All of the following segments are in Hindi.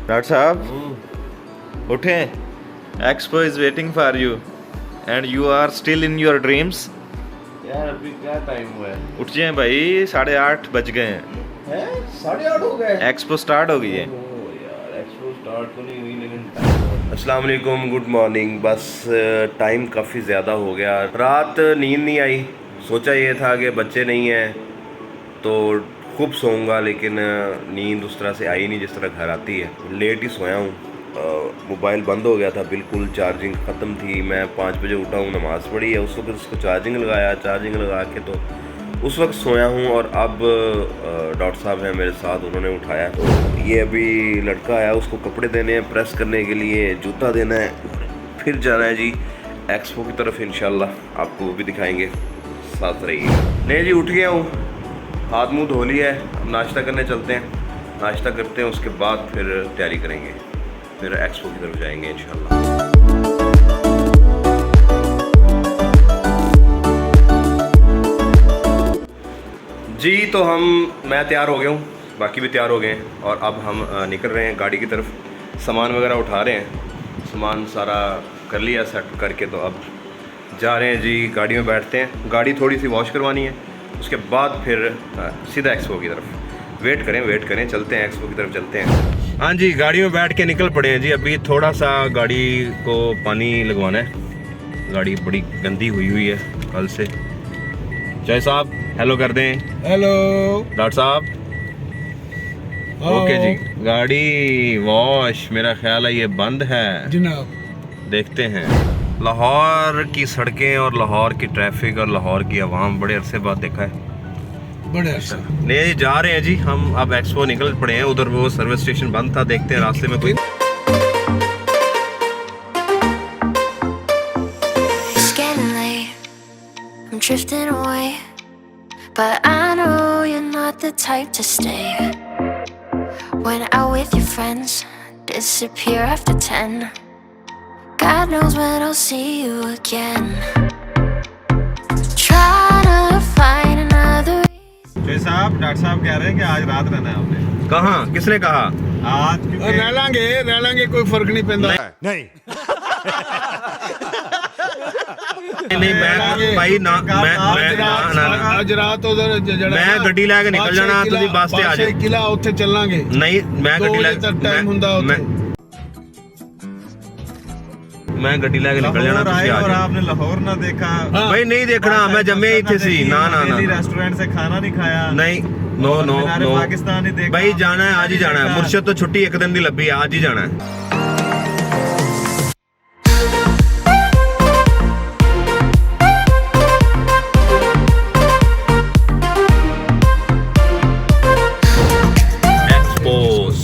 डॉक्टर साहब उठे, expo is waiting for you and you are still in your dreams. यार अभी क्या टाइम हुआ है? उठ जाए भाई, 8:30 बज गए हैं। 8:30 हो गए? एक्सपो स्टार्ट हो गई है। यार एक्सपो स्टार्ट तो नहीं हुई लेकिन अस्सलाम वालेकुम, गुड मॉर्निंग। बस टाइम काफ़ी ज़्यादा हो गया, रात नींद नहीं आई। सोचा ये था कि बच्चे नहीं हैं तो खूब सोऊंगा, लेकिन नींद उस तरह से आई नहीं जिस तरह घर आती है। लेट ही सोया हूँ। मोबाइल बंद हो गया था, बिल्कुल चार्जिंग ख़त्म थी। मैं 5 बजे उठा हूँ, नमाज़ पढ़ी है, उस वक्त उसको चार्जिंग लगाया। चार्जिंग लगा के तो उस वक्त सोया हूँ। और अब डॉक्टर साहब हैं मेरे साथ, उन्होंने उठाया। तो ये अभी लड़का आया, उसको कपड़े देने हैं प्रेस करने के लिए, जूता देना है, फिर जाना है जी एक्सपो की तरफ। इंशाल्लाह आपको वो भी दिखाएंगे, साथ रहिए। नहीं जी, उठ गया हूँ, हाथ मुँह धो लिया है, अब नाश्ता करने चलते हैं। नाश्ता करते हैं, उसके बाद फिर तैयारी करेंगे, फिर एक्सपो की तरफ जाएंगे इंशाल्लाह। जी तो मैं तैयार हो गया हूँ, बाकी भी तैयार हो गए हैं और अब हम निकल रहे हैं गाड़ी की तरफ। सामान वगैरह उठा रहे हैं, सामान सारा कर लिया सेट करके, तो अब जा रहे हैं जी गाड़ी में बैठते हैं। गाड़ी थोड़ी सी वॉश करवानी है, उसके बाद फिर सीधा एक्सपो की तरफ। वेट करें, चलते हैं एक्सपो की तरफ चलते हैं। हाँ जी, गाड़ी में बैठ के निकल पड़े हैं जी। अभी थोड़ा सा गाड़ी को पानी लगवाना है, गाड़ी बड़ी गंदी हुई है कल से। जय साहब हेलो कर दें। हेलो डॉक्टर साहब। ओके जी, गाड़ी वॉश मेरा ख्याल है ये बंद है जनाब। देखते हैं। लाहौर की सड़कें और लाहौर की ट्रैफिक और लाहौर की आवाम बड़े अरसे बाद देखा है। बड़े अच्छा नहीं, जा रहे हैं जी हम, अब एक्सपो निकल पड़े हैं। उधर वो सर्विस स्टेशन बंद था, देखते हैं रास्ते में कोई। I'm drifting away, but I know you're not the type to stay. When out with your friends, disappear after 10. God knows when I'll see you again. Try to find another. जय साहब, डॉक्टर साहब कह रहे हैं कि आज रात रहना है आपने। कहाँ, किसने कहा? आज रह लांगे कोई फर्क नहीं पैंदा। नहीं नहीं, मैं भाई ना, आज रात उधर मैं गड्डी लेके निकल जाना, तुझी बस ते आ जा। किला उत्थे चलांगे। नहीं, मैं गड्डी लेके टाइम हुंदा उत्थे। मैं गड्डी लेके निकल जाना, तुझी आ जा। आपने लाहौर ना देखा भाई? नहीं देखना, मैं जम्मे ही थे सी। ना रेस्टोरेंट से खाना नहीं खाया। नहीं, नो पाकिस्तान ही देखा भाई, जाना है आज ही जाना है। मुर्शद तो छुट्टी एक दिन दी लब्बी है, आज ही जाना है।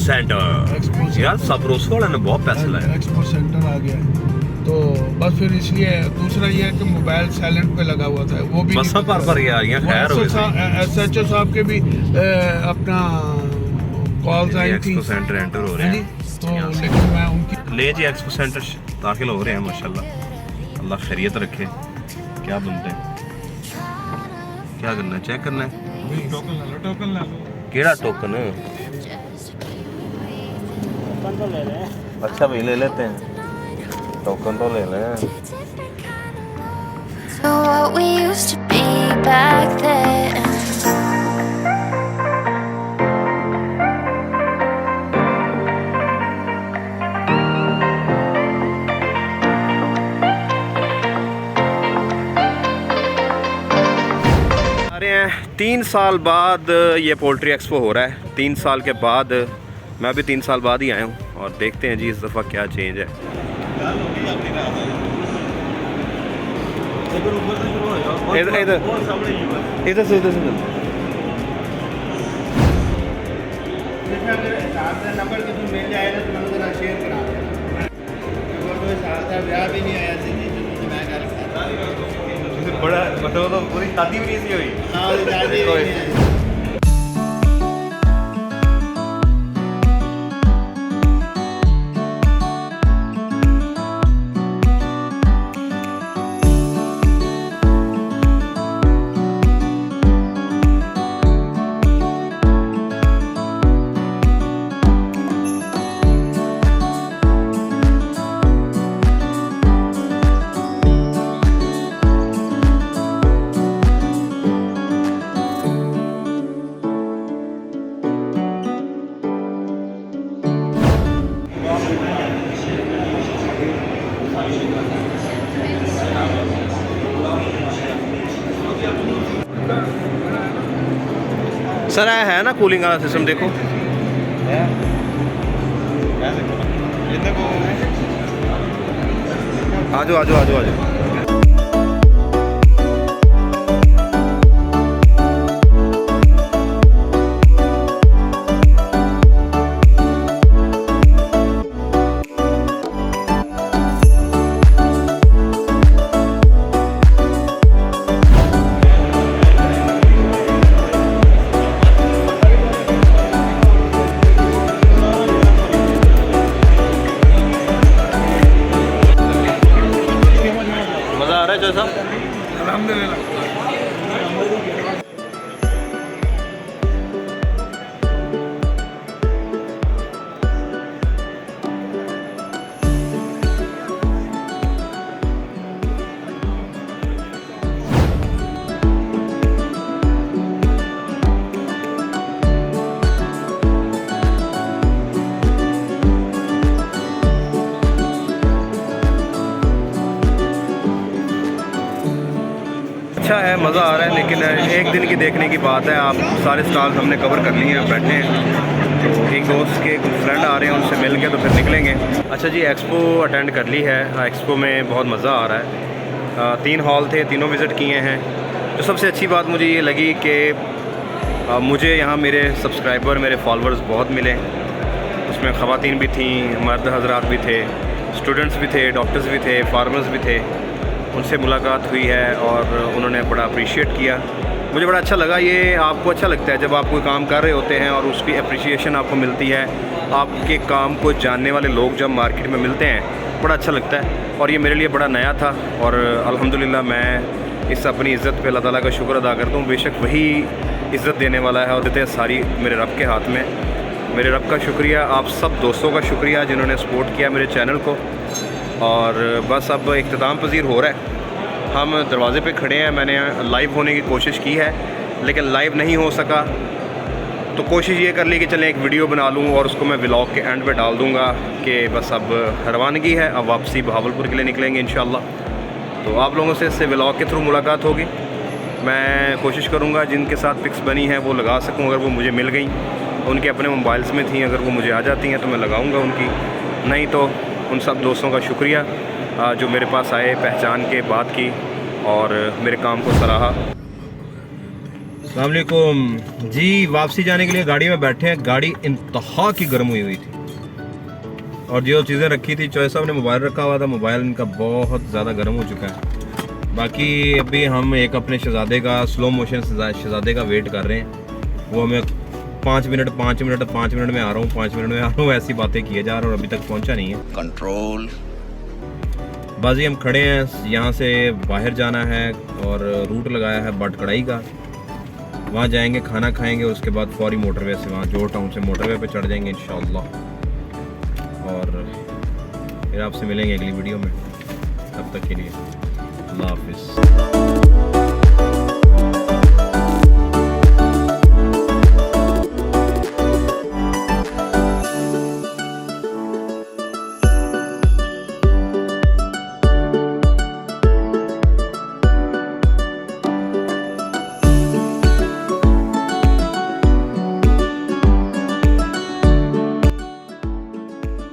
सेंटर यार, सबरोस वाले ने बहुत पैसे लाए। एक्सपो सेंटर आ गया तो बस फिर इसलिए दूसरा ये है कि मोबाइल साइलेंट पे लगा हुआ था, वो भी बस पर यार ये खैर हो गई। एसएचओ साहब के भी अपना कॉल्स आई थी। एक्सपो सेंटर एंटर हो रहे हैं तो लेकिन मैं उनकी ले जी एक्सपो सेंटर दाखिल हो रहे हैं। माशाल्लाह, अल्लाह खैरियत रखे। क्या बनते हैं, क्या करना है, चेक करना है। टोकन ला लो। केड़ा टोकन? अच्छा भाई, ले लेते हैं टोकन, तो ले लें। So what we used to be back then. अरे 3 साल बाद ये पोल्ट्री एक्सपो हो रहा है। 3 साल के बाद, मैं भी 3 साल बाद ही आया हूँ और देखते हैं जी इस दफ़ा क्या चेंज है। इधर से नंबर मिल जाएगा तो मैं शेयर करा बड़ा मतलब तो पूरी शादी भी नहीं हुई। सर है ना कूलिंग वाला सिस्टम देखो। आजो आजो आजो आजो। मज़ा आ रहा है जैसा। अल्हम्दुलिल्लाह। अच्छा है, मज़ा आ रहा है, लेकिन एक दिन की देखने की बात है। आप सारे स्टॉल्स हमने कवर कर लिए हैं, बैठे हैं। तो एक दोस्त के कुछ फ्रेंड आ रहे हैं, उनसे मिल के तो फिर निकलेंगे। अच्छा जी, एक्सपो अटेंड कर ली है। एक्सपो में बहुत मज़ा आ रहा है। 3 हॉल थे, तीनों विज़िट किए हैं। जो सबसे अच्छी बात मुझे ये लगी कि मुझे यहाँ मेरे सब्सक्राइबर, मेरे फॉलोअर्स बहुत मिले। उसमें ख़वातीन भी थीं, मर्द हजरात भी थे, स्टूडेंट्स भी थे, डॉक्टर्स भी थे, फार्मर्स भी थे। उनसे मुलाकात हुई है और उन्होंने बड़ा अप्रिशिएट किया। मुझे बड़ा अच्छा लगा। ये आपको अच्छा लगता है जब आप कोई काम कर रहे होते हैं और उसकी अप्रिशिएशन आपको मिलती है। आपके काम को जानने वाले लोग जब मार्केट में मिलते हैं, बड़ा अच्छा लगता है। और ये मेरे लिए बड़ा नया था और अल्हम्दुलिल्लाह मैं इस अपनी इज़्ज़त पे अल्लाह ताला का शुक्र अदा करता हूँ। बेशक वही इज़्ज़त देने वाला है और देते सारी मेरे रब के हाथ में। मेरे रब का शुक्रिया, आप सब दोस्तों का शुक्रिया जिन्होंने सपोर्ट किया मेरे चैनल को। और बस अब इख्तिताम पज़ीर हो रहा है। हम दरवाज़े पे खड़े हैं। मैंने लाइव होने की कोशिश की है, लेकिन लाइव नहीं हो सका। तो कोशिश ये कर ली कि चलें एक वीडियो बना लूँ और उसको मैं व्लॉग के एंड पे डाल दूँगा कि बस अब रवानगी है, अब वापसी बहावलपुर के लिए निकलेंगे इंशाल्लाह। तो आप लोगों से इससे व्लॉग के थ्रू मुलाकात होगी। मैं कोशिश करूँगा जिनके साथ पिक्स बनी हैं वो लगा सकूँ, अगर वो मुझे मिल गई। उनके अपने मोबाइल्स में थी, अगर वो मुझे आ जाती हैं तो मैं लगाऊँगा उनकी, नहीं तो उन सब दोस्तों का शुक्रिया जो मेरे पास आए, पहचान के बात की और मेरे काम को सराहा। अस्सलाम वालेकुम जी। वापसी जाने के लिए गाड़ी में बैठे हैं। गाड़ी इंतहा की गर्म हुई थी और जो चीज़ें रखी थी, चॉइस साहब ने मोबाइल रखा हुआ था, मोबाइल इनका बहुत ज़्यादा गर्म हो चुका है। बाकी अभी हम एक अपने शहज़ादे का स्लो मोशन शहज़ादे का वेट कर रहे हैं। वो हमें 5 मिनट में आ रहा हूँ, 5 मिनट में आ रहा हूँ, ऐसी बातें किए जा रहे हैं और अभी तक पहुँचा नहीं है। कंट्रोल बाजी हम खड़े हैं, यहाँ से बाहर जाना है और रूट लगाया है बाट कढ़ाई का। वहाँ जाएंगे, खाना खाएंगे, उसके बाद फौरी मोटरवे से वहाँ जोर टाउन से मोटरवे पे चढ़ जाएंगे इंशाअल्लाह। और फिर आपसे मिलेंगे अगली वीडियो में। तब तक के लिए अल्लाह हाफिज़।